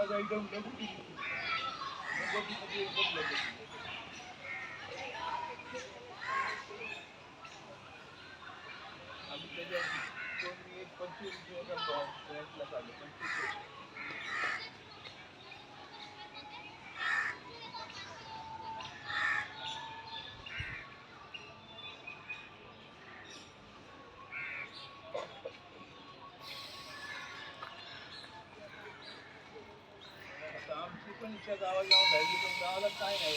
माझा एकदम लगोटीमध्ये एकदम लगोटी. आम्ही त्याच्या कोणी 25 फ्लॅटला चाललो 25. आता आमची पण इच्छा गावात जाऊन राहिली पण गावाला काय नाही